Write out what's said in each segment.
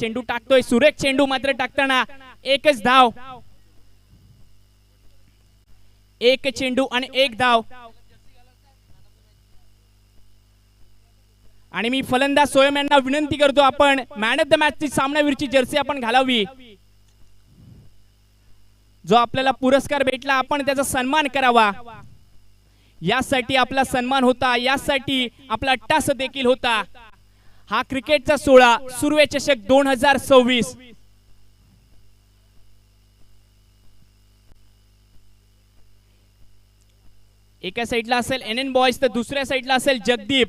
चेंडू टाकतोय, सुरेख चेंडू मात्र टाकताना एकच धाव, एक चेंडू आणि एक धाव. आणि मी फलंदाज सोयम यांना विनंती करतो, आपण मॅन ऑफ द मॅच ची सामनावीरची जर्सी आपण घालावी. जो आपल्याला पुरस्कार भेटला आपण त्याचा सन्मान करावा. यासाठी आपला सन्मान होता, यासाठी आपला टास देखील होता. हा क्रिकेटचा सोहळा सुर्वे चषक 2026. एका साइडला असेल NN बॉयज तर दुसऱ्या साइडला असेल जगदीप.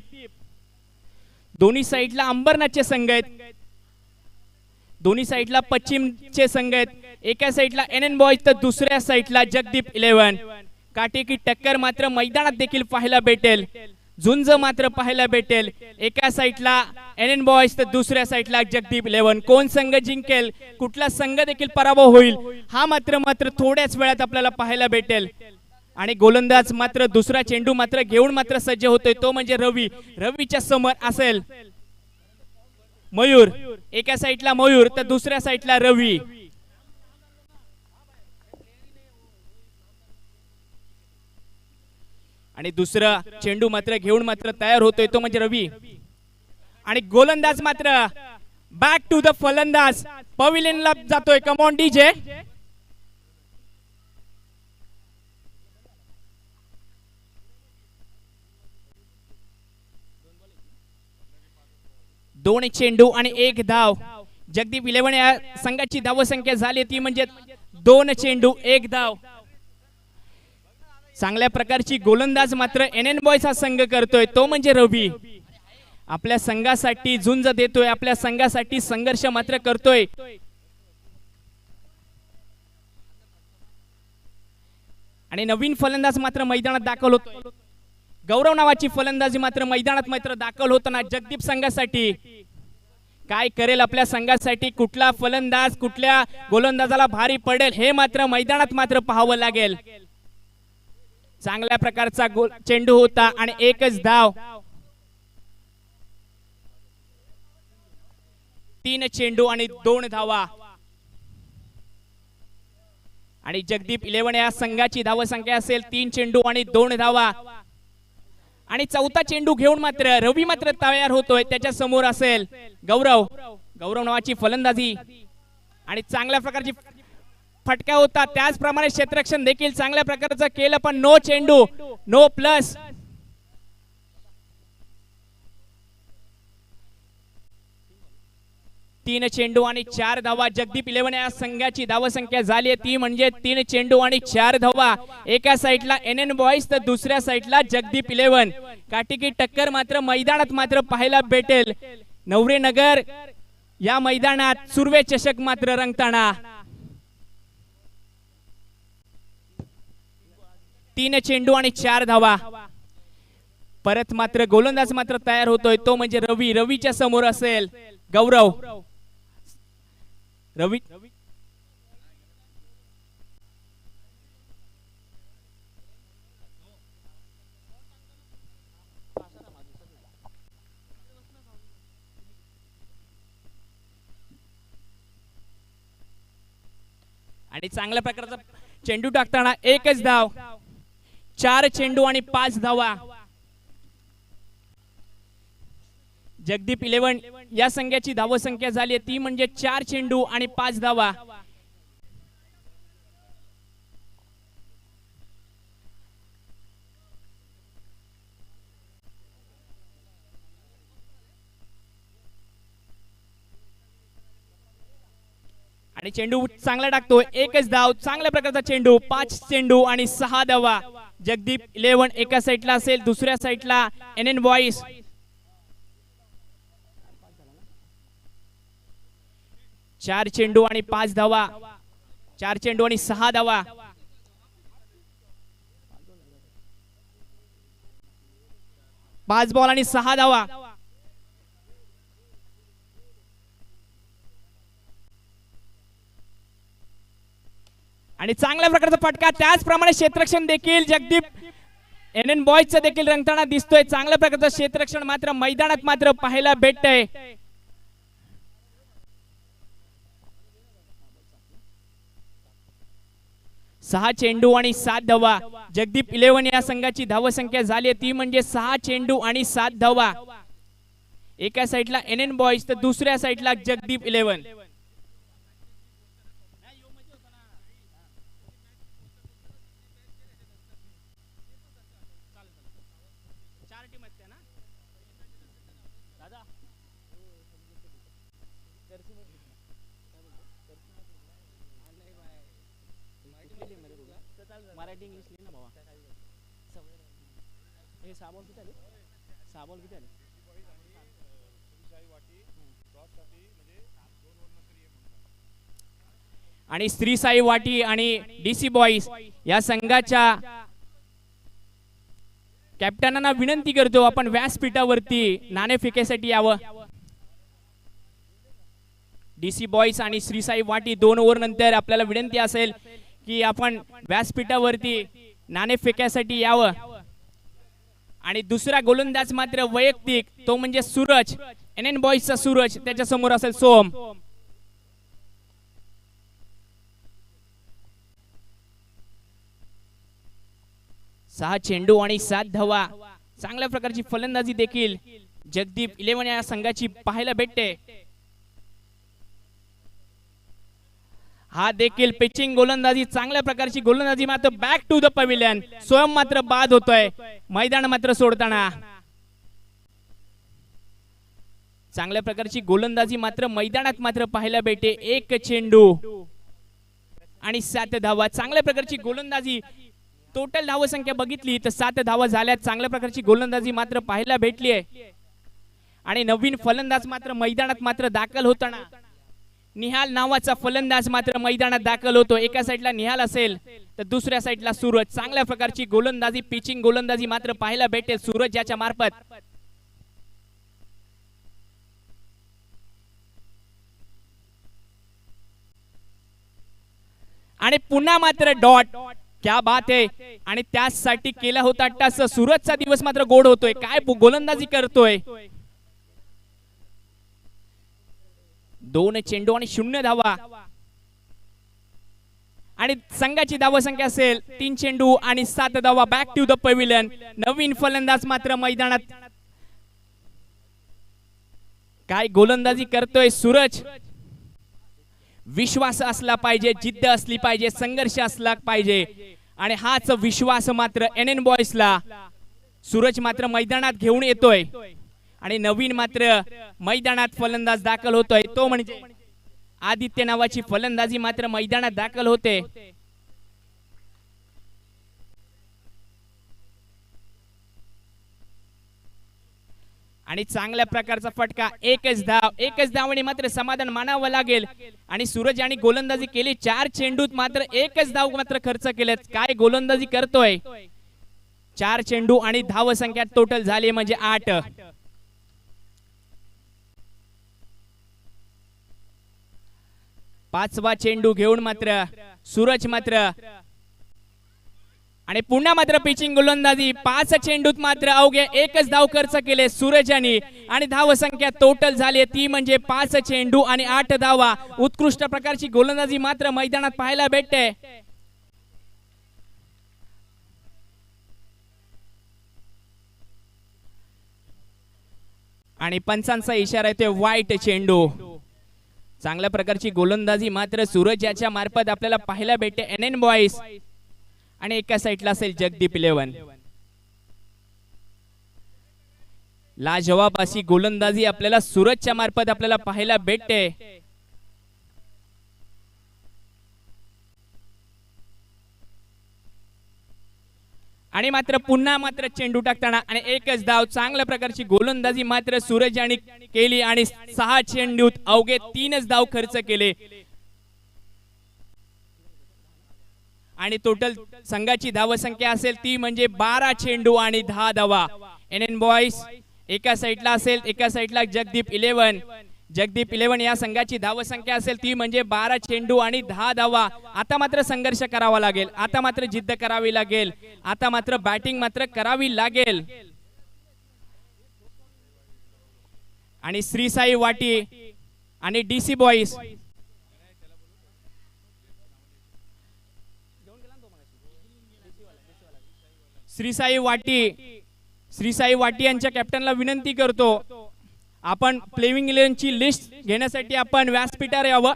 दोन्ही साइडला अंबरनाथचे संघ आहेत, दोन्ही साइडला पश्चिमचे संघ आहेत. एका साइडला NN बॉयज तर दुसऱ्या साइडला जगदीप 11. काटेकी टक्कर मात्र मैदानात देखील पाहायला भेटेल, झुंज मात्र पाहायला भेटेल. एका साइडला NN बॉयज तर दुसऱ्या साइडला जगदीप 11. कोण संघ जिंकेल, कुठला संघ देखील पराभव होईल हा मात्र थोड्याच वेळात आपल्याला पाहायला भेटेल. आणि गोलंदाज मात्र दुसरा चेंडू मात्र घेऊन मात्र सज्ज होतोय, तो म्हणजे रवी. रवीच्या समोर असेल मयूर. एका साइडला मयूर तर दुसऱ्या साइडला रवी. आणि दुसरा चेंडू मात्र घेऊन मात्र तयार होतोय, तो म्हणजे रवी. आणि गोलंदाज मात्र बॅक टू द फलंदाज पवेलियनला जातोय. Come on DJ. दोन चेंडू आणि एक धाव. जगदीप 11 या संघाची धावसंख्या झाली ती म्हणजे 2 चेंडू 1 धाव. चांगल्या प्रकारची गोलंदाज मात्र NN बॉयज हा संघ करतोय, तो म्हणजे रवी. आपल्या संघासाठी झुंज देतोय, आपल्या संघासाठी संघर्ष मात्र करतोय. आणि नवीन फलंदाज मात्र मैदानात दाखल होतोय. गौरव नावाची फलंदाजी मात्र मैदानात मात्र दाखल होताना जगदीप संघासाठी. काय करेल आपल्या संघासाठी, कुठला फलंदाज कुठल्या गोलंदाजाला भारी पडेल हे मात्र मैदानात मात्र पाहावं लागेल. चांगल्या प्रकारचा चेंडू होता आणि एकच धाव. 3 चेंडू आणि 2 धावा. आणि जगदीप 11 या संघाची धावसंख्या असेल 3 चेंडू आणि 2 धावा. आणि चौथा चेंडू घेऊन मात्र रवी मात्र तयार होतोय, त्याच्या समोर असेल गौरव. गौरव नावाची फलंदाजी आणि चांगल्या प्रकारची फटका होता, त्याचप्रमाणे क्षेत्ररक्षण देखील चांगल्या प्रकारचं केलं, पण नो चेंडू, नो प्लस. तीन चेंडू आणि 4 धावा. जगदीप 11 या संघाची धावसंख्या झाली ती म्हणजे 3 चेंडू आणि 4 धावा. एका साइडला NN बॉयज तर दुसऱ्या साइडला जगदीप 11. काटेकी टक्कर मात्र मैदानात मात्र पाहायला भेटेल. नवरेनगर या मैदानात सुर्वे चषक मात्र रंगताना. 3 चेंडू आणि 4 धावा. परत मात्र गोलंदाज मात्र तयार होतोय, तो म्हणजे रवी. रवीच्या समोर असेल गौरव. रवी आणि चांगल्या प्रकारचा चेंडू टाकताना एकच धाव. 4 चेंडू आणि 5 धावा. जगदीप 11 या संघाची धावसंख्या झाली ती म्हणजे 4 चेंडू आणि 5 धावा. आणि चेंडू चांगला टाकतोय, एकच धाव. चांगल्या प्रकारचा चेंडू. 5 चेंडू आणि 6 धावा. जगदीप 11 एका साइडला असेल, दुसऱ्या साइडला NN बॉयज. 4 चेंडू आणि 5 धावा. 4 चेंडू आणि 6 धावा. 5 बॉल आणि 6 धावा. आणि चांगल्या प्रकारचा फटका. त्याचप्रमाणे क्षेत्ररक्षण देखील जगदीप NN बॉयजचं देखील रंगताना दिसतोय. चांगल्या प्रकारचं क्षेत्ररक्षण मात्र मैदानात मात्र पाहायला भेटतंय. 6 चेंडू आणि 7 धावा. जगदीप 11 या संघाची धावसंख्या झाली ती म्हणजे 6 चेंडू आणि 7 धावा. एका साइडला NN बॉयज तर दुसऱ्या साइडला जगदीप 11. मराठी इंग्लिश लिही ना बाबा. हे साबॉल किती आले? साबॉल किती आले? आणि श्री साई वाटी आणि DC बॉयज या संघाच्या कॅप्टनांना विनंती करतो आपण व्यासपीठावरती नाणेफेकीसाठी यावं. DC बॉयज आणि श्री साई वाटी 2 ओव्हर नंतर आपल्याला विनंती असेल की आपण व्यासपीठावरती नाणेफेकीसाठी यावं. आणि दुसरा गोलंदाज मात्र वैयक्तिक तो म्हणजे सूरज. NN बॉयजचा सूरज, त्याच्या समोर असेल सोम. सहा चेंडू आणि 7 धावा. चांगल्या प्रकारची फलंदाजी देखील जगदीप 11 या संघाची पाहायला भेटते. हा देखील पिचिंग गोलंदाजी, चांगल्या प्रकारची गोलंदाजी मात्र बॅक टू द पवेलियन. स्वयं मात्र बाद होतोय मैदान मात्र सोडताना. चांगल्या प्रकारची गोलंदाजी मात्र मैदानात मात्र पाहायला भेटते. 1 चेंडू आणि 7 धावा. चांगल्या प्रकारची गोलंदाजी, टोटल धाव संख्या बघितली तर 7 धावा झाल्या. चांगल्या प्रकारची गोलंदाजी मात्र पाहायला भेटली आहे. आणि नवीन फलंदाज मात्र मैदानात मात्र दाखल होताना निहाल नावाचा फलंदाज मात्र मैदानात दाखल होतो. एका साइडला निहाल असेल तर दुसऱ्या साइडला सूरज. चांगल्या प्रकारची गोलंदाजी, पिचिंग गोलंदाजी मात्र पाहायला भेटेल सूरज याच्या मार्फत. आणि पुन्हा मात्र डॉट. क्या बात आहे. आणि त्यासाठी केला होता टस. सूरजचा दिवस मात्र गोड होतोय. काय गोलंदाजी करतोय. 2 चेंडू आणि 0 धावा. आणि संघाची धाव संख्या असेल 3 चेंडू आणि 7 धावा. Back to the pavilion. नवीन फलंदाज मात्र मैदानात. काय गोलंदाजी करतोय सूरज. विश्वास असला पाहिजे, जिद्द असली पाहिजे, संघर्ष असला पाहिजे. आणि हाच विश्वास मात्र NN बॉयजला सूरज मात्र मैदानात घेऊन येतोय. आणि नवीन मात्र मैदानात फलंदाज दाखल होतोय तो म्हणजे आदित्य नावाची फलंदाजी मात्र मैदानात दाखल होते. आणि चांगल्या प्रकारचा फटका. एकच धावने मात्र समाधान मानावं लागेल. आणि सूरज यांनी गोलंदाजी केली. 4 चेंडूत मात्र एकच धाव मात्र खर्च केले. काय गोलंदाजी करतोय. 4 चेंडू आणि धाव संख्या टोटल झाली म्हणजे 8. पाचवा चेंडू घेऊन मात्र सूरज मात्र. आणि पुन्हा मात्र पिचिंग गोलंदाजी. 5 चेंडूत मात्र अवघे एकच धाव खर्च केले सूरज यांनी. आणि धाव संख्या टोटल झाली ती म्हणजे 5 चेंडू आणि 8 धावा. उत्कृष्ट प्रकारची गोलंदाजी मात्र मैदानात पाहायला भेटते. आणि पंचांचा इशारा येतोय वाईट चेंडू. चांगल्या प्रकारची गोलंदाजी मात्र सूरज याच्या मार्फत आपल्याला पाहायला भेटते NN बॉयज. आणि एका साइडला असेल जगदीप 11. लाजवाब अशी गोलंदाजी आपल्याला सूरजच्या मार्फत आपल्याला पाहायला भेटते. आणि मात्र पुन्हा मात्र चेंडू टाकताना आणि एकच धाव. चांगल्या प्रकारची गोलंदाजी मात्र सूरज यांनी केली. आणि 6 चेंडूत अवघे 3च धाव खर्च केले. आणि टोटल संघाची धाव संख्या असेल ती म्हणजे 12 चेंडू आणि 10 धावा. NN बॉयज एका साइडला असेल, एका साइडला जगदीप 11. जगदीप 11 या संघाची धाव संख्या असेल ती म्हणजे 12 चेंडू आणि 10 धावा. आता मात्र संघर्ष करावा लागेल. आता मात्र जिद्द करावी लागेल. आता मात्र बॅटिंग मात्र करावी लागेल. आणि श्री साई वाटी आणि DC बॉयज श्रीसाई वाटी यांच्या कॅप्टनला विनंती करतो, आपण प्लेइंग 11 ची लिस्ट घेण्यासाठी आपण व्यासपीठावर यावं.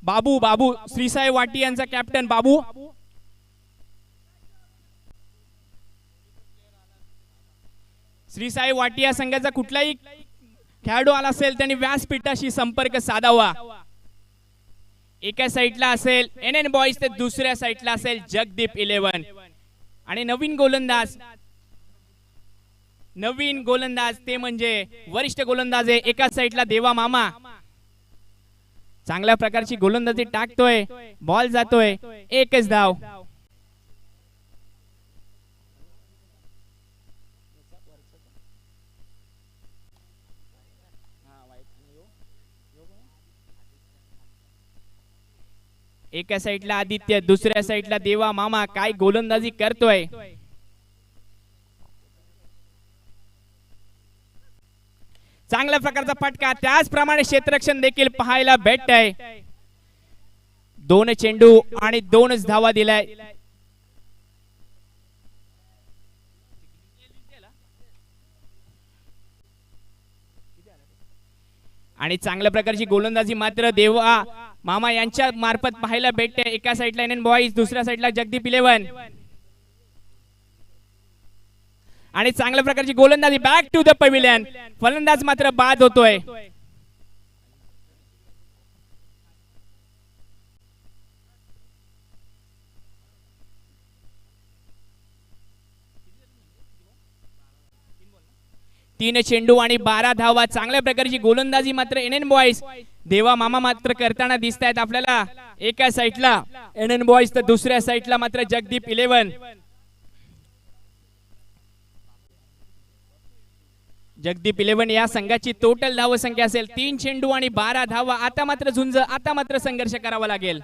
बाबू श्रीसाई वाटी यांचा कॅप्टन बाबू. श्रीसाई वाटी या संघाचा कुठलाही खेळाडू आला असेल त्यांनी व्यासपीठाशी संपर्क साधावा. एका साईडला असेल NN बॉयज तर दुसऱ्या साईडला असेल जगदीप 11. आणि नवीन गोलंदाज ते म्हणजे वरिष्ठ गोलंदाज आहे. एका साईडला देवा मामा चांगल्या प्रकारची गोलंदाजी टाकतोय, बॉल जातोय, एकच धाव. एका साईडला आदित्य, दुसऱ्या साईडला देवा मामा काय गोलंदाजी करतोय. चांगल्या प्रकारचा फटका, त्याचप्रमाणे क्षेत्ररक्षण देखील पाहायला भेटत आहे. 2 चेंडू आणि 2च धावा दिलाय. आणि चांगल्या प्रकारची गोलंदाजी मात्र देवा मामा यांच्या मार्फत पाहायला भेटते. एका साईडला NN बॉयज, दुसऱ्या साईडला जगदीप 11. आणि चांगल्या प्रकारची गोलंदाजी बॅक टू द पॅव्हिलियन. फलंदाज मात्र बाद होतोय. तीन चेंडू आणि 12 धावा. चांगल्या प्रकारची गोलंदाजी मात्र NN बॉयज देवा मामा मात्र करताना दिसत आहेत आपल्याला. एका साईडला NN बॉयज तर दुसऱ्या साईडला मात्र जगदीप 11. जगदीप 11 या संघाची टोटल धाव संख्या असेल 3 चेंडू आणि 12 धावा. आता मात्र झुंज, आता मात्र संघर्ष करावा लागेल.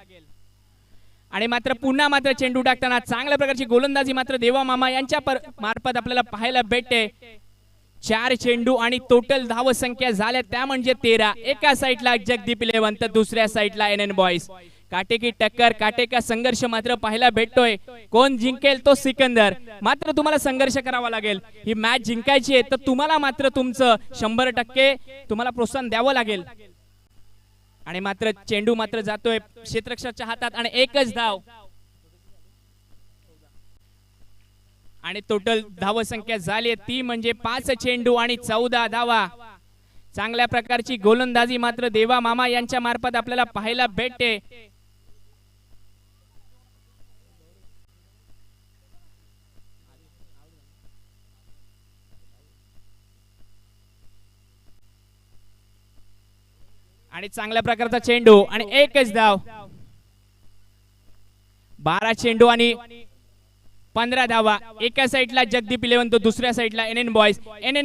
आणि मात्र पुन्हा मात्र चेंडू टाकताना चांगल्या प्रकारची गोलंदाजी मात्र देवा मामा यांच्या मार्फत आपल्याला पाहायला भेटते. 4 चेंडू आणि टोटल धाव संख्या झाल्या त्या म्हणजे 13. एका साईडला जगदीप 11 तर दुसऱ्या साईडला NN बॉयज. काटेकी टक्कर, काटेका संघर्ष मात्र पाहायला भेटतोय. कोण जिंकेल तो सिकंदर. मात्र तुम्हाला संघर्ष करावा लागेल. ही मॅच जिंकायची आहे तर तुम्हाला मात्र तुमचं 100% तुम्हाला प्रोत्साहन द्यावं लागेल. आणि मात्र चेंडू मात्र जातोय क्षेत्ररक्षकाच्या हातात आणि एकच धाव. आणि टोटल धाव संख्या झाली ती म्हणजे 5 चेंडू आणि 14 धावा. चांगल्या प्रकारची गोलंदाजी मात्र देवा मामा यांच्या मार्फत आपल्याला पाहायला भेटते. आणि चांगल्या प्रकारचा चेंडू आणि एकच धाव. 12 चेंडू आणि 15 धावा. एका साईडला जगदीप 11 तो दुसऱ्या साईडला NN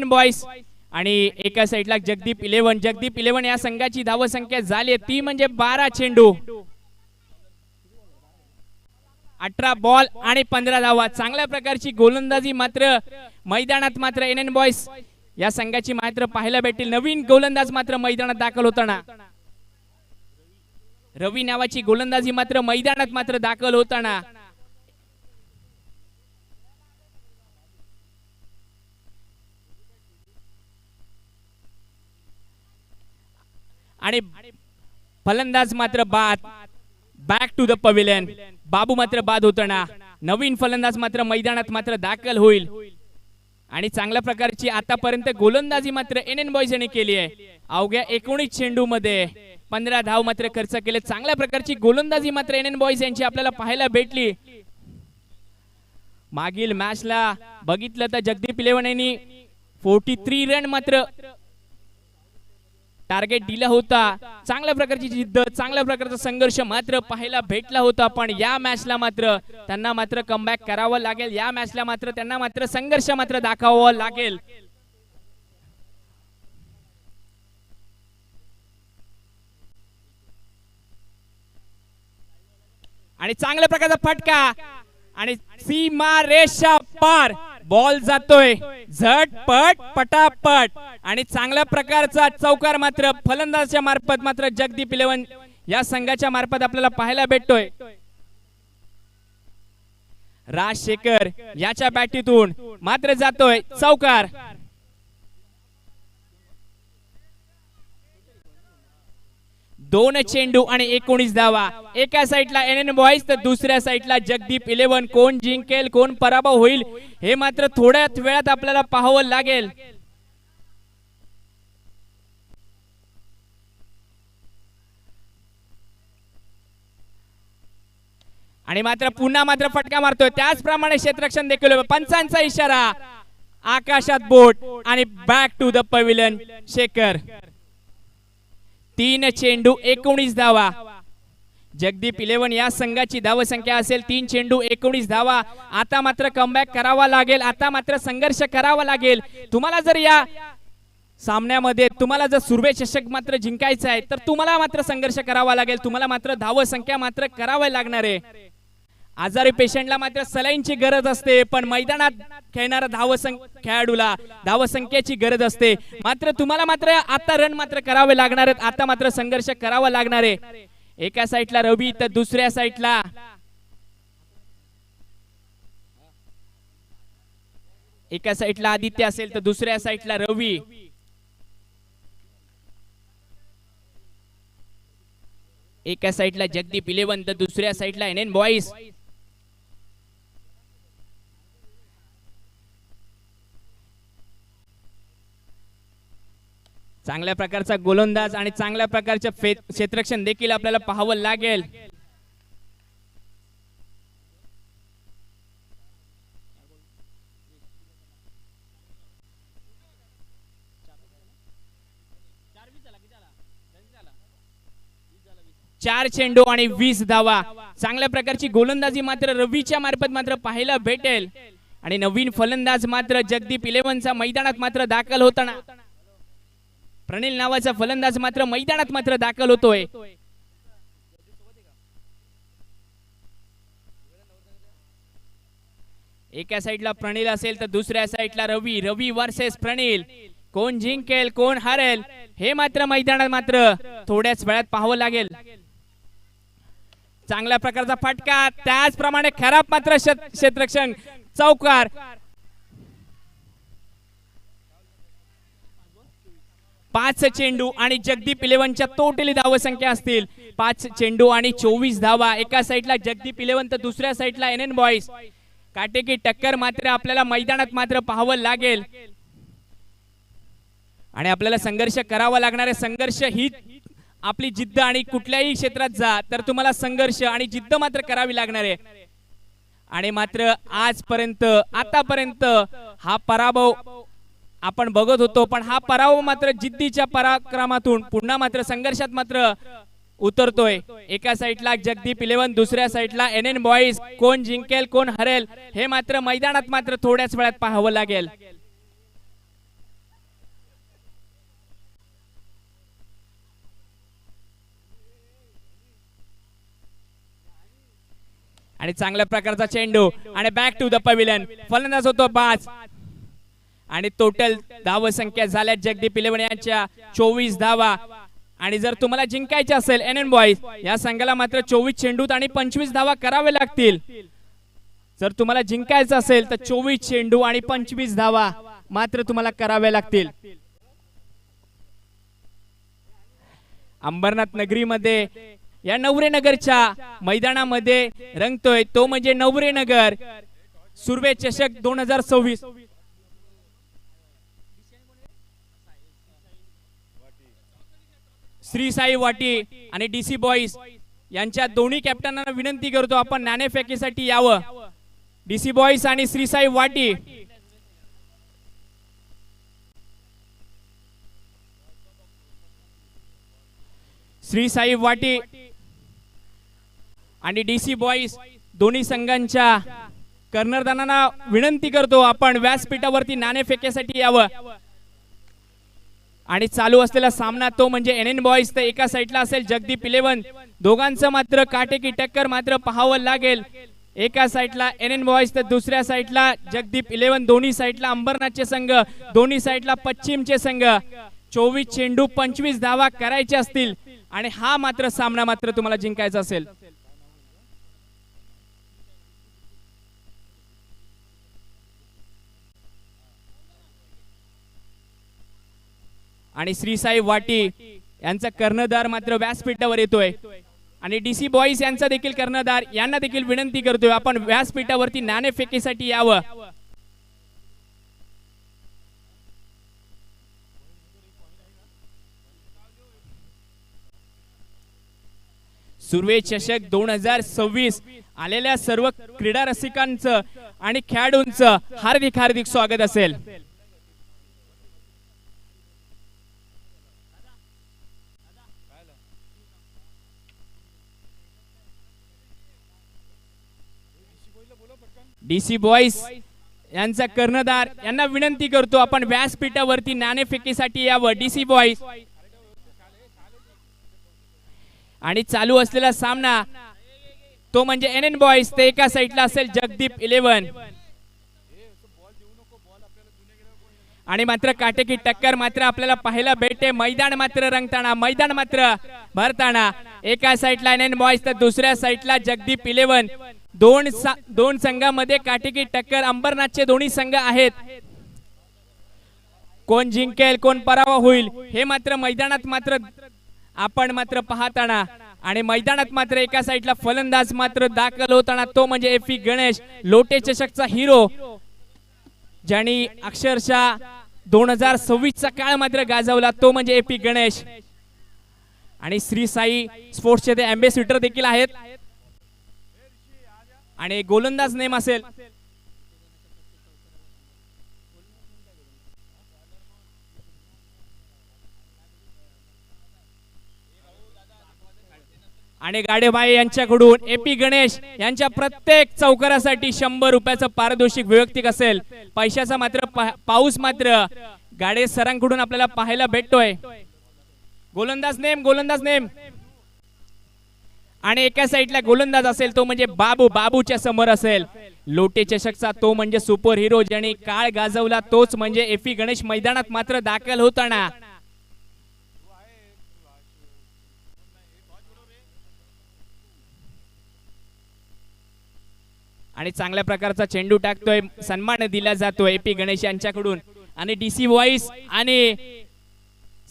बॉयज. आणि एका साईडला जगदीप 11 या संघाची धाव संख्या झाली ती म्हणजे 12 चेंडू 18 बॉल आणि 15 धावा. चांगल्या प्रकारची गोलंदाजी मात्र मैदानात मात्र NN बॉयज या संघाची मात्र पाहायला भेटेल. नवीन गोलंदाज मात्र मैदानात दाखल होताना रवी नावाची गोलंदाजी मात्र मैदानात मात्र दाखल होताना. आणि फलंदाज मात्र बाद. Back to the pavilion. Babu मात्र बाद होताना. नवीन फलंदाज मात्र मैदानात मात्र दाखल होईल. आणि चांगल्या प्रकारची आतापर्यंत गोलंदाजी मात्र NN बॉयज यांनी केली आहे. अवघ्या 19 चेंडू मध्ये 15 धाव मात्र खर्च केले. चांगल्या प्रकारची गोलंदाजी मात्र NN बॉयज यांची आपल्याला पाहायला भेटली. मागील मॅचला बघितलं तर जगदीप 11 यांनी 43 रन मात्र टार्गेट दिला होता. चांगल्या प्रकारची जिद्द, चांगल्या प्रकारचा संघर्ष मात्र पाहायला भेटला होता. पण या मॅचला मात्र त्यांना मात्र कमबॅक करावं लागेल. या मॅचला मात्र त्यांना मात्र संघर्ष मात्र दाखवावा लागेल. आणि चांगल्या प्रकारचा फटका आणि सीमा रेषा पार. बॉल जातोय झटपट पटापट. आणि चांगल्या प्रकारचा चौकार मात्र फलंदाजाच्या मार्फत मात्र जगदीप 11 या संघाच्या मार्फत आपल्याला पाहायला भेटतोय. राजशेखर याच्या बॅटीतून मात्र जातोय चौकार. दोन चेंडू आणि 19 धावा. एका साईडला एनएन बॉईज तर दुसऱ्या साईडला जगदीप 11. कोण जिंकेल कोण पराभव होईल हे मात्र थोड्याच वेळात आपल्याला पाहावं लागेल. आणि मात्र पुन्हा मात्र फटका मारतोय त्याचप्रमाणे क्षेत्ररक्षण देखील. पंचांचा इशारा, आकाशात बोट आणि back to the pavilion. Shekhar 3 चेंडू 19 धावा. जगदीप 11 या संघाची धावसंख्या असेल 3 चेंडू 19 धावा. आता मात्र कमबॅक करावा लागेल, आता मात्र संघर्ष करावा लागेल. तुम्हाला जर या सामन्यामध्ये तुम्हाला जर सुरवे चषक मात्र जिंकायचा आहे तर तुम्हाला मात्र संघर्ष करावा लागेल. तुम्हाला मात्र धावसंख्या मात्र करावी लागणार आहे. आजारी पेशंटला मात्र सलाईनची गरज असते, पण मैदानात खेळणारा खेळाडूला धावसंख्येची गरज असते. मात्र तुम्हाला मात्र आता रन मात्र करावे लागणार आहेत, आता मात्र संघर्ष करावा लागणार आहे. एका साईडला रवी तर दुसऱ्या साईडला आदित्य असेल तर दुसऱ्या साईडला रवी. एका साईडला जगदीप 11 तर दुसऱ्या साईडला एनएन बॉईज. चांगल्या प्रकारचा गोलंदाज आणि चांगल्या प्रकारचे क्षेत्ररक्षण देखील आपल्याला पाहावं लागेल. चार चेंडू आणि 20 धावा. चांगल्या प्रकारची गोलंदाजी मात्र रवीच्या मार्फत मात्र पाहायला भेटेल. आणि नवीन फलंदाज मात्र जगदीप 11चा मैदानात मात्र दाखल होताना प्रणिल नावाचा फलंदाज मात्र मैदानात मात्र दाखल होतोय. एका साईडला प्रणिल असेल तर दुसऱ्या साईडला रवी. रवी वर्सेस प्रणिल. कोण जिंकेल कोण हारेल हे मात्र मैदानात मात्र थोड्याच वेळात पाहावं लागेल. चांगल्या प्रकारचा फटका, त्याचप्रमाणे खराब मात्र क्षेत्ररक्षण. चौकार. 5 चेंडू आणि जगदीप 11च्या टोटली धावसंख्या असतील 5 चेंडू आणि 24 धावा. एका साईडला जगदीप 11 तर दुसऱ्या साईडला एनएन बॉईज. काटेकी टक्कर मात्र आपल्याला मैदानात मात्र पाहावं लागेल आणि आपल्याला संघर्ष करावा लागणार आहे. संघर्ष ही आपली जिद्द आणि कुठल्याही क्षेत्रात जा तर तुम्हाला संघर्ष आणि जिद्द मात्र करावी लागणार आहे. आणि मात्र आजपर्यंत आतापर्यंत हा पराभव आपण बघत होतो, पण हा पराभव मात्र जिद्दीच्या पराक्रमातून पुन्हा मात्र संघर्षात मात्र उतरतोय. एका साईडला जगदीप 11 दुसऱ्या साईडला एनएन बॉईज. कोण जिंकेल कोण हरेल हे मात्र मैदानात मात्र थोड्याच वेळात पाहावं लागेल. आणि चांगल्या प्रकारचा चेंडू आणि बॅक टू द पवेलियन. फलंदाज होतो 5 आणि टोटल धावसंख्या झाल्या जगदीप 11 यांच्या 24 धावा. आणि जर तुम्हाला जिंकायचे असेल एनएन बॉईज या संघाला मात्र 24 चेंडूत आणि 25 धावा करावे लागतील. जर तुम्हाला जिंकायचं असेल तर 24 चेंडू आणि 25 धावा मात्र तुम्हाला करावे लागतील. अंबरनाथ नगरीमध्ये या नवरेनगरच्या मैदानामध्ये रंगतोय तो म्हणजे नवरेनगर सुरवे चषक 2026. श्री साई वाटी आणि डीसी बॉईज यांच्या दोन्ही कॅप्टनांना विनंती करतो आपण नाणेफेकीसाठी यावं. डीसी बॉईज आणि श्री साई वाटी. श्री साई वाटी आणि डीसी बॉईज दोन्ही संघांच्या कर्णधारांना विनंती करतो आपण व्यासपीठावरती नाणेफेकीसाठी यावं. आणि चालू असलेला सामना तो म्हणजे एनएन बॉईज तर एका साईडला असेल जगदीप 11. दोघांचं मात्र काटेकी टक्कर मात्र पाहावं लागेल. एका साईडला एनएन बॉईज तर दुसऱ्या साईडला जगदीप 11. दोन्ही साईडला अंबरनाथचे संघ, दोन्ही साईडला पश्चिमचे संघ. 24 चेंडू 25 धावा करायचे असतील आणि हा मात्र सामना मात्र तुम्हाला जिंकायचा असेल. आणि श्री साई वाटी यांचा कर्णधार मात्र व्यासपीठावर येतोय आणि डीसी बॉईज यांचा देखील कर्णधार यांना देखील विनंती करतोय आपण व्यासपीठावरती नाणेफेकीसाठी यावं. सुर्वे चषक 2026 आलेल्या सर्व क्रीडा रसिकांचं आणि खेळाडूंचं हार्दिक हार्दिक स्वागत असेल. डीसी बॉईज यांचा कर्णधार यांना विनंती करतो आपण व्यासपीठावरती नाणेफेकीसाठी यावं. डीसी बॉईज आणि चालू असलेला सामना तो म्हणजे एनएन बॉईज ते एका साइडला असेल जगदीप 11 आणि मात्र काटेकी टक्कर मात्र आपल्याला पाहायला भेटते. मैदान मात्र रंगताना मैदान मात्र भरताना एका साइडला एनएन बॉईज तर दुसऱ्या साइडला जगदीप 11 दोन संघामध्ये काटेकी टक्कर. अंबरनाथचे दोन्ही संघ आहेत. कोण जिंकेल कोण पराभव होईल हे मात्र मैदानात मात्र आपण मात्र पाहताना आणि मैदानात मात्र एका साइडला फलंदाज मात्र दाखल होताना तो म्हणजे एफी गणेश लोटे चषकचा हिरो ज्यांनी अक्षरशः 2026 चा काळ मात्र गाजवला तो म्हणजे एपी गणेश आणि श्री साई स्पोर्ट्सचे ते एम्बेसिडर देखील आहेत आणि गोलंदाज नेम असेल आणि गाडेबाई यांच्याकडून एपी गणेश यांच्या प्रत्येक चौकारासाठी 100 रुपयाचं पारितोषिक वैयक्तिक असेल. पैशाचा मात्र पाऊस मात्र गाडे सरांकडून आपल्याला पाहायला भेटतोय. गोलंदाज नेम आणि एका साइडला गोलंदाज असेल तो म्हणजे बाबूच्या समोर असेल लोटे चषकचा तो म्हणजे सुपर हिरो ज्यांनी काळ गाजवला तोच म्हणजे एपी गणेश मैदानात मात्र दाखल होताना आणि चांगल्या प्रकारचा चेंडू टाकतोय. सन्मान दिला जातोय एपी गणेश यांच्याकडून आणि डीसी बॉईज आणि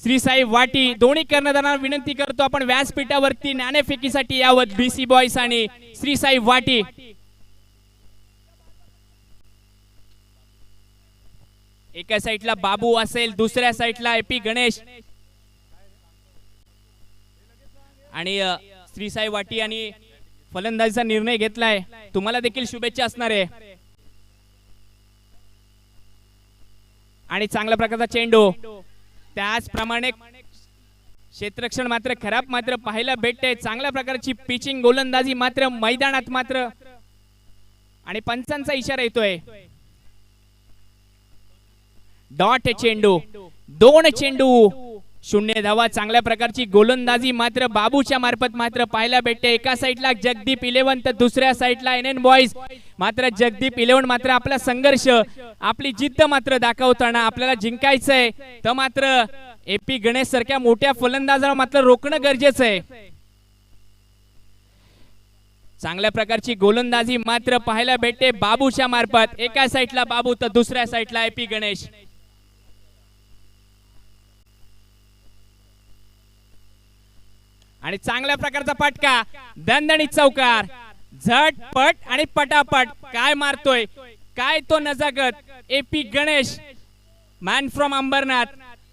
श्री साई वाटी दोन्ही कर्णधारांना विनंती करतो आपण व्यासपीठावरती नाणेफेकीसाठी यावं. डीसी बॉईज आणि श्री साई वाटी एका साइडला बाबू असेल दुसऱ्या साइडला एपी गणेश आणि श्री साई वाटी आणि फलंदाजीचा निर्णय घेतलाय. तुम्हाला देखील शुभेच्छा असणार आहे आणि चांगल्या प्रकारचा चेंडू त्याचप्रमाणे क्षेत्ररक्षण मात्र खराब मात्र पाहायला भेटते. चांगल्या प्रकारची पिचिंग गोलंदाजी मात्र मैदानात मात्र आणि पंचांचा इशारा येतोय. डॉट चेंडू 2 चेंडू 0 धावा. चांगल्या प्रकारची गोलंदाजी मात्र बाबूच्या मार्फत मात्र पाहायला भेटते. एका साइडला जगदीप 11 तर दुसऱ्या साइडला एनएन बॉईज मात्र जगदीप 11 मात्र आपला संघर्ष आपली जिद्द मात्र दाखवताना आपल्याला जिंकायचंय तर मात्र एपी गणेश सारख्या मोठ्या फलंदाजाला मात्र रोखणं गरजेचं आहे. चांगल्या प्रकारची गोलंदाजी मात्र पाहायला भेटते बाबूच्या मार्फत. एका साइडला बाबू तर दुसऱ्या साइडला एपी गणेश आणि चांगल्या प्रकारचा फटका दणदणीत चौकार झटपट आणि पटापट काय मारतोय काय तो नजाकत AP Ganesh man from Ambarnath.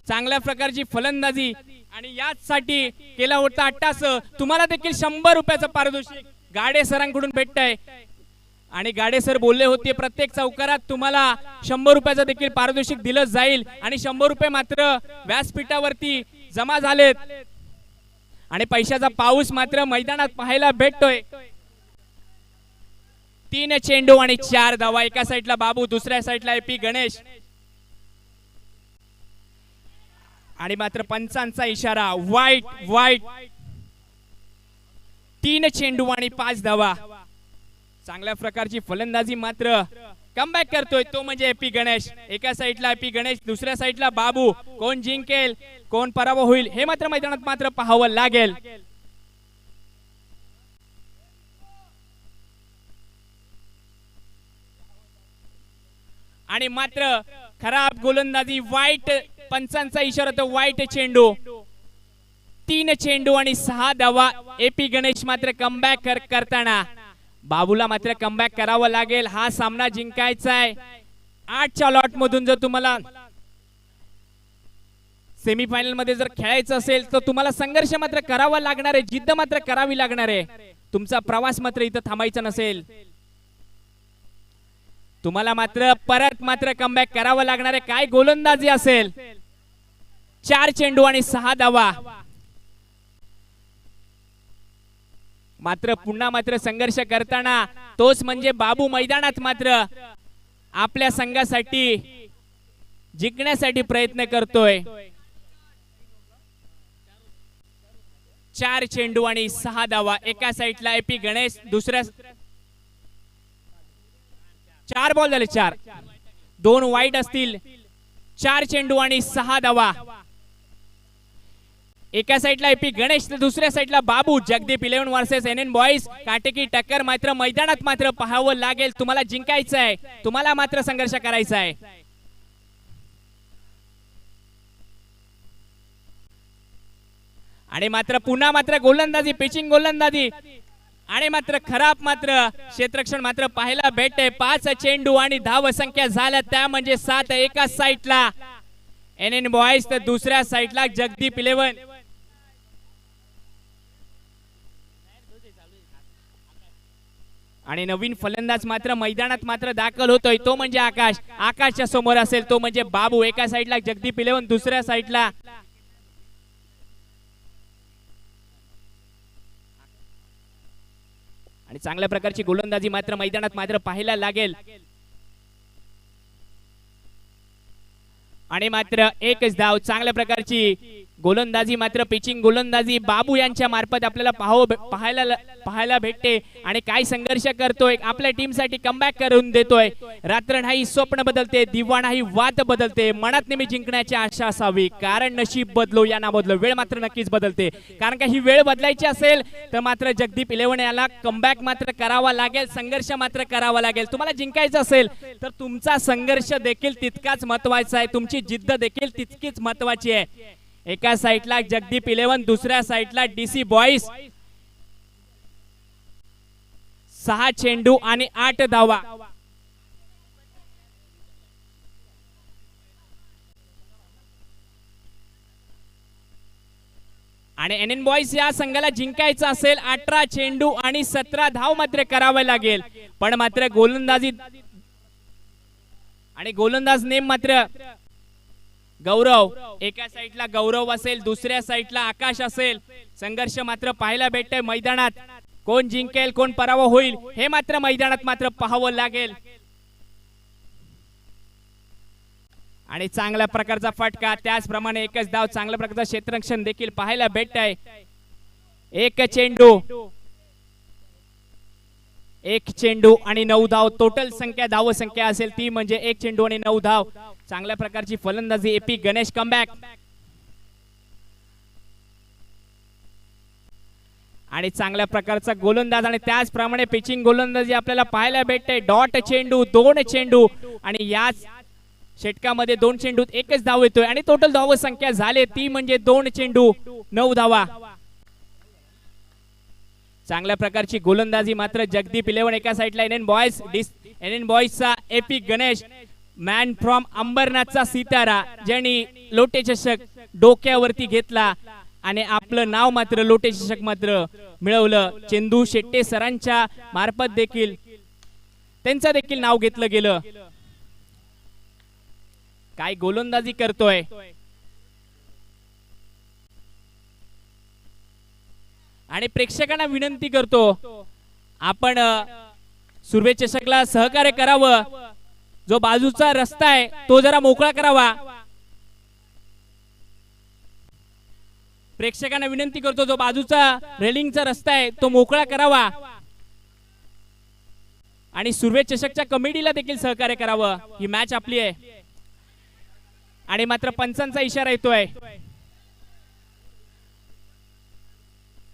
चांगल्या प्रकारची फलंदाजी आणि याचसाठी केला होता अट्टास. तुम्हाला देखील 100 रुपयाचं पारितोषिक गाडे सरांकडून भेटतंय आणि गाडे सर बोलले होते प्रत्येक चौकारात तुम्हाला 100 रुपयाचं देखील पारितोषिक दिलं जाईल आणि 100 रुपये मात्र व्यासपीठावरती जमा झालेत आणि पैशाचा पाऊस मात्र मैदानात पाहायला भेटतोय. 3 चेंडू आणि 4 धावा. एका साइडला बाबू दुसऱ्या साइडला एपी गणेश आणि मात्र पंचांचा इशारा वाईट 3 चेंडू आणि 5 धावा. चांगल्या प्रकारची फलंदाजी मात्र कमबॅक करतोय तो म्हणजे एपी गणेश. एका साइडला एपी गणेश दुसऱ्या साइडला बाबू. कोण जिंकेल कोण पराभव होईल हे मात्र मैदानात मात्र पाहावं लागेल. आणि मात्र खराब गोलंदाजी वाईट पंचांचा इशारा तो वाईट चेंडू. 3 चेंडू आणि 6 धावा. एपी गणेश मात्र कमबॅक करताना बाबूला मात्र कमबॅक करावं लागेल. हा सामना जिंकायचा आहे. 8च्या लॉट मधून जर तुम्हाला सेमीफायनल मध्ये जर खेळायचं असेल तर तुम्हाला संघर्ष मात्र करावा लागणार आहे. जिद्द मात्र करावी लागणार आहे. तुमचा प्रवास मात्र इथं थांबायचा नसेल. तुम्हाला मात्र परत मात्र कमबॅक करावं लागणार आहे. काय गोलंदाजी असेल. 4 चेंडू आणि 6 धावा. मात्र पुन्हा मात्र संघर्ष करताना तोच म्हणजे बाबू मैदानात मात्र आपल्या संघासाठी जिंकण्यासाठी प्रयत्न करतोय. 4 चेंडू आणि 6 धावा. एका साइडला एपी गणेश, दुसऱ्या 4 बॉल झाले. 4 2 वाईट असतील. 4 चेंडू आणि 6 धावा. एका साइडला एपी गणेश तर दुसऱ्या साइडला Babu. Jagdeep 11 versus NN boys. काटेकी टक्कर मात्र मैदानात मात्र पाहावं लागेल. तुम्हाला जिंकायचं आहे. तुम्हाला मात्र संघर्ष करायचा आहे. आणि मात्र पुन्हा मात्र गोलंदाजी, पिचिंग गोलंदाजी आणि मात्र खराब मात्र क्षेत्ररक्षण मात्र पाहायला भेटते. 5 चेंडू आणि धाव संख्या झाल्या त्या म्हणजे 7. एका साइडला NN बॉयज तर दुसऱ्या साइडला जगदीप 11. आणि नवीन फलंदाज मात्र मैदानात मात्र दाखल होतोय. तो म्हणजे आकाश. आकाशच्या समोर असेल तो म्हणजे बाबू. एका साइडला जगदीप 11, दुसऱ्या साइडला आणि चांगल्या प्रकारची गोलंदाजी मात्र मैदानात मात्र पाहायला लागेल. आणि मात्र एकच धाव. चांगल्या प्रकारची गोलंदाजी मात्र पिचिंग गोलंदाजी बाबू यांच्या मार्फत आपल्याला पाहायला भेटते. आणि काय संघर्ष करतोय. आपल्या टीम साठी कमबॅक करून देतोय. रात्र नाही स्वप्न बदलते, दिवा नाही वाद बदलते. मनात नेहमी जिंकण्याची आशा असावी, कारण नशीब बदलो या ना बदलो, वेळ मात्र नक्कीच बदलते. कारण का ही वेळ बदलायची असेल तर मात्र जगदीप 11 याला कमबॅक मात्र करावा लागेल. संघर्ष मात्र करावा लागेल. तुम्हाला जिंकायचं असेल तर तुमचा संघर्ष देखील तितकाच महत्वाचा आहे. तुमची जिद्द देखील तितकीच महत्वाची आहे. एका साइडला जगदीप 11, दुसऱ्या साइडला DC बॉयज. 6 चेंडू आणि 8 धावा. आणि NN बॉयज या संघाला जिंकायचं असेल 18 चेंडू आणि 17 धाव मात्र करावे लागेल. पण मात्र गोलंदाजी आणि गोलंदाज नेम मात्र गौरव. एका साइडला गौरव असेल, दुसऱ्या साइडला आकाश असेल. संघर्ष मात्र पाहायला भेटतोय मैदानात. कोण जिंकेल कोण पराभव होईल हे मात्र मैदानात मात्र पाहावं लागेल. आणि चांगल्या प्रकारचा फटका, त्याचप्रमाणे एकच धाव. चांगल्या प्रकारचं क्षेत्ररक्षण देखील पाहायला भेटतंय. 1 चेंडू, 1 चेंडू आणि 9 धाव. टोटल संख्या धाव संख्या असेल ती म्हणजे 1 चेंडू आणि 9 धाव. चांगल्या प्रकारची फलंदाजी एपी गणेश. कमबॅक आणि चांगल्या प्रकारचा गोलंदाज आणि त्याचप्रमाणे पिचिंग गोलंदाजी आपल्याला पाहायला भेटते. डॉट चेंडू, 2 चेंडू आणि याच षटकामध्ये 2 चेंडूत एकच धाव येतोय. आणि टोटल धाव संख्या झाले ती म्हणजे 2 चेंडू 9 धावा. चांगल्या प्रकारची गोलंदाजी मात्र जगदीप 11. एका साइडला NN बॉयज. NN बॉयजचा एपी गणेश, मॅन फ्रॉम अंबरनाथचा सितारा, ज्यांनी लोटे चषक डोक्यावरती घेतला आणि आपलं नाव मात्र लोटे चषक मात्र मिळवलं. चेंदू शेट्टे सरांच्या मार्फत देखील त्यांचं देखील नाव घेतलं गेलं. काय गोलंदाजी करतोय. आणि प्रेक्षकांना विनंती करतो आपण सुर्वे चषकला सहकार्य करावं. जो बाजूचा रस्ता आहे तो जरा मोकळा करावा. प्रेक्षकांना विनंती करतो जो बाजूचा रेलिंगचा रस्ता आहे तो मोकळा करावा. आणि सुर्वे चषकच्या कमिटीला देखील सहकार्य करावं. ही मॅच आपली आहे. आणि मात्र पंचांचा इशारा येतोय.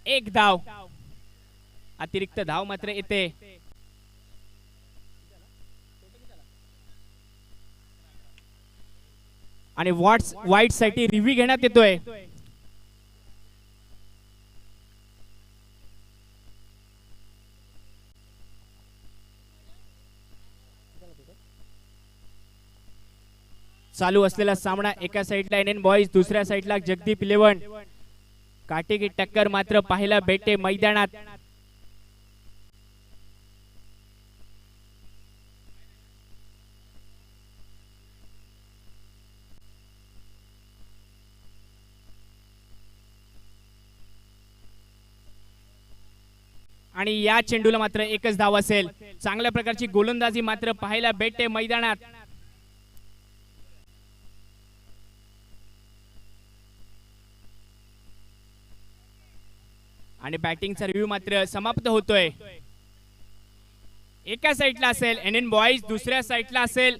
1 धाव. अतिरिक्त धाव मात्र येते. आणि वाईट साठी रिव्ह्यू घेण्यात येतोय. चालू असलेला सामना एका साइडला एनएन बॉईज, दुसऱ्या साइडला जगदीप 11. काटेकी टक्कर मात्र पाहायला भेटते मैदानात. आणि या चेंडूला मात्र एकच धाव असेल. चांगल्या प्रकारची गोलंदाजी मात्र पाहायला भेटते मैदानात. आणि बॅटिंगचा रिव्ह्यू मात्र समाप्त होतोय. एका साइडला असेल एनएन बॉईज, दुसऱ्या साइडला असेल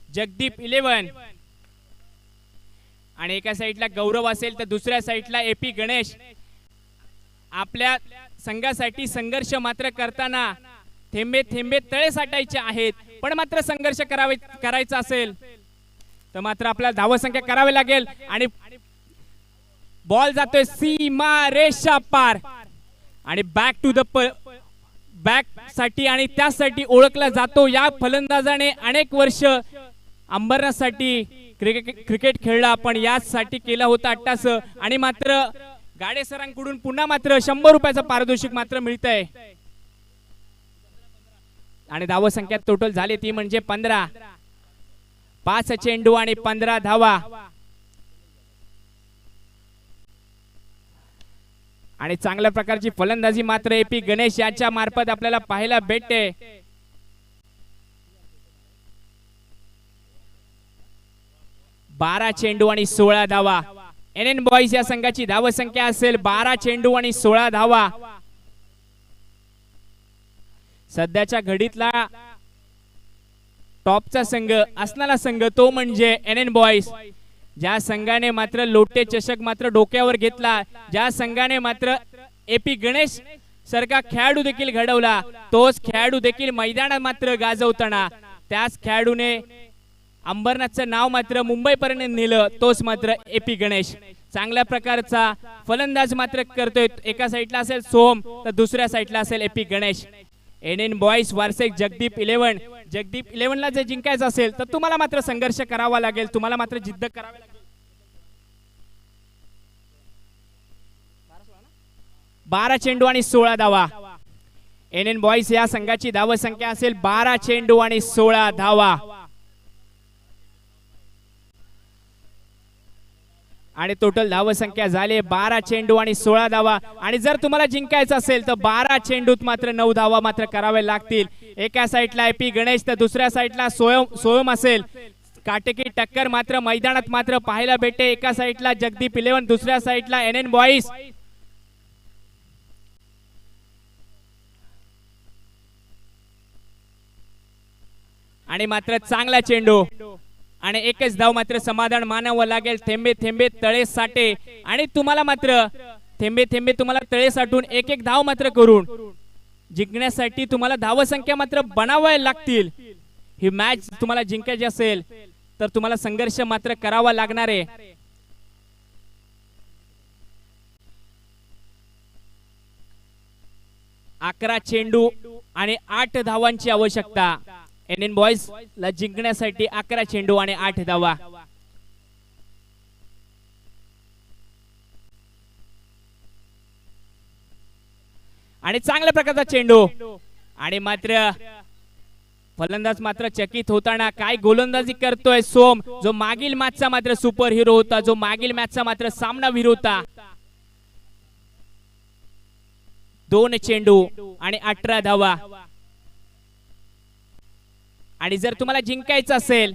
जगदीप 11. आणि एका साइडला गौरव असेल तर दुसऱ्या साइडला एपी गणेश. आपल्या संघासाठी संघर्ष मात्र करताना थेंबे थेंबे तळे साठायचे आहेत. पण मात्र संघर्ष करायचा असेल तर मात्र आपल्याला धावसंख्या करावी लागेल. आणि बॉल जातोय सीमा रेषा पार. आणि बॅक टू द बॅक साठी आणि त्यासाठी ओळखला जातो. या फलंदाजाने अनेक वर्ष अंबरनाथसाठी क्रिकेट खेळला, पण यासाठी केला होता अट्टास. आणि मात्र गाडे सरांकडून पुन्हा मात्र 100 रुपयाचं पारितोषिक मात्र मिळतंय. आणि धावसंख्या टोटल झाली ती म्हणजे 15. 5 चेंडू आणि 15 धावा. आणि चांगल्या प्रकारची फलंदाजी मात्र एपी गणेश यांच्या मार्फत आपल्याला पाहायला भेटते. बारा चेंडू आणि 16 धावा. एनएन बॉईज या संघाची धावसंख्या असेल 12 चेंडू आणि 16 धावा. सध्याच्या घडीतला टॉपचा संघ असणारा संघ तो म्हणजे एनएन बॉईज. ज्या संघाने मात्र लोटे चषक मात्र डोक्यावर घेतला, ज्या संघाने मात्र एपी गणेश सारखा खेळाडू देखील घडवला, तोच खेळाडू देखील मैदानात मात्र गाजवताना त्याच खेळाडूने अंबरनाथचं नाव मात्र मुंबईपर्यंत नेलं, तोच मात्र एपी गणेश. चांगल्या प्रकारचा फलंदाज मात्र करतोय. एका साइडला असेल सोम तर दुसऱ्या साइडला असेल एपी गणेश. एनएन बॉईज वार्षिक जगदीप 11. जगदीप 11 ला जर जिंकायचं असेल तर तुम्हाला मात्र संघर्ष करावा लागेल, तुम्हाला मात्र जिद्द करावी लागेल. 12 चेंडू आणि 16 धावा. एनएन बॉईज या संघाची धावसंख्या असेल 12 चेंडू आणि 16 धावा. आणि टोटल धावसंख्या झाली 12 चेंडू आणि 16 धावा. आणि जर तुम्हाला जिंकायचं असेल तर 12 चेंडूत मात्र 9 धावा मात्र करावे लागतील. एका साइडला एपी गणेश तर दुसऱ्या साइडला सोयम असेल. काटेकी टक्कर मात्र मैदानात मात्र पाहायला भेटते. एका साइडला जगदीप 11, दुसऱ्या साइडला एनएन बॉईज. आणि मात्र चांगला चेंडू आणि एकच धाव मात्र समाधान मानावं लागेल. थेंबे थेंबे तळे साठे. आणि तुम्हाला मात्र थेंबे थेंबे तुम्हाला तळे साठून एक एक धाव मात्र करून जिंकण्यासाठी तुम्हाला धावसंख्या मात्र बनावायला लागतील. ही मॅच तुम्हाला जिंकायची असेल तर तुम्हाला संघर्ष मात्र करावा लागणार आहे. अकरा चेंडू आणि 8 धावांची आवश्यकता. एनएन बॉईज ला जिंकण्यासाठी 11 चेंडू आणि 8 धावा. आणि चांगल्या प्रकारचा चेंडू. आणि मात्र फलंदाज मात्र चकित होताना काय गोलंदाजी करतोय सोम, जो मागील मॅचचा मात्र सुपर हिरो होता, जो मागील मॅचचा मात्र सामनावीर होता. 2 चेंडू आणि 18 धावा. आणि जर तुम्हाला जिंकायचं असेल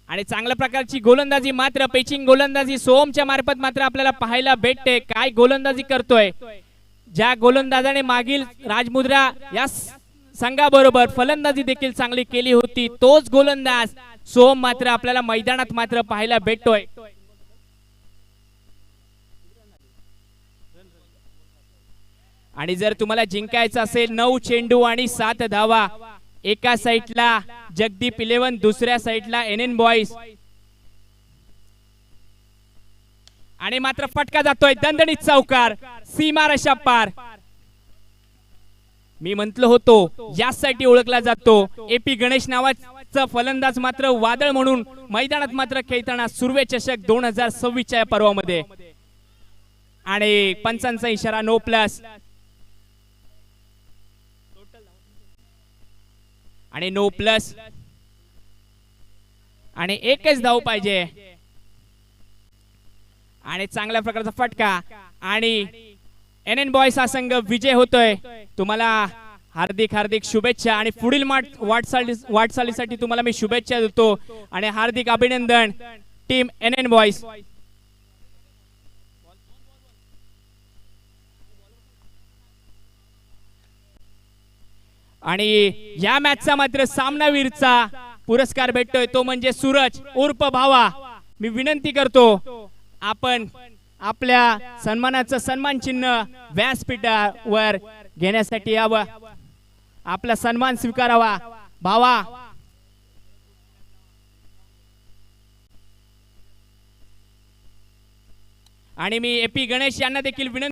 आणि चांगल्या प्रकारची गोलंदाजी मात्र पेचिंग गोलंदाजी सोमच्या मार्फत मात्र आपल्याला पाहायला भेटते. काय गोलंदाजी करतोय. ज्या गोलंदाजाने मागील राजमुद्रा या संघाबरोबर फलंदाजी देखील चांगली केली होती, तोच गोलंदाज सोम मात्र आपल्याला मैदानात मात्र पाहायला भेटतोय. आणि जर तुम्हाला जिंकायचं असेल 9 चेंडू आणि 7 धावा, एका साईडला जगदीप 11, दुसऱ्या साईडला NN बॉयज. आणि मात्र फटका जातोय, दणदणीत चौकार, सीमारेषा पार. मी म्हंटलो होतो यासाठी ओळखला जातो एपी गणेश नावाचा फलंदाज मात्र वादळ म्हणून मैदानात मात्र खेळताना सुर्वे चषक 2026 च्या पर्वामध्ये. आणि पंचांचा इशारा नो प्लस आणि नो प्लस आणि एकच धाव पाहिजे. आणि चांगल्या प्रकारचा फटका आणि NN बॉयज हा संघ विजय होतोय. तुम्हाला हार्दिक हार्दिक शुभेच्छा आणि पुढील वाटचालीसाठी तुम्हाला मी शुभेच्छा देतो आणि हार्दिक अभिनंदन टीम NN बॉयज. आणि या मॅचचा मात्र सामनावीरचा पुरस्कार भेटतोय, तो म्हणजे सूरज उर्फ भावा. मी विनंती करतो आपण आपल्या सन्मानाचं सन्मान चिन्ह व्यासपीठावर घेण्यासाठी यावं, आपला सन्मान स्वीकारावा भावा. आणि मी एपी गणेश यांना देखील विनंती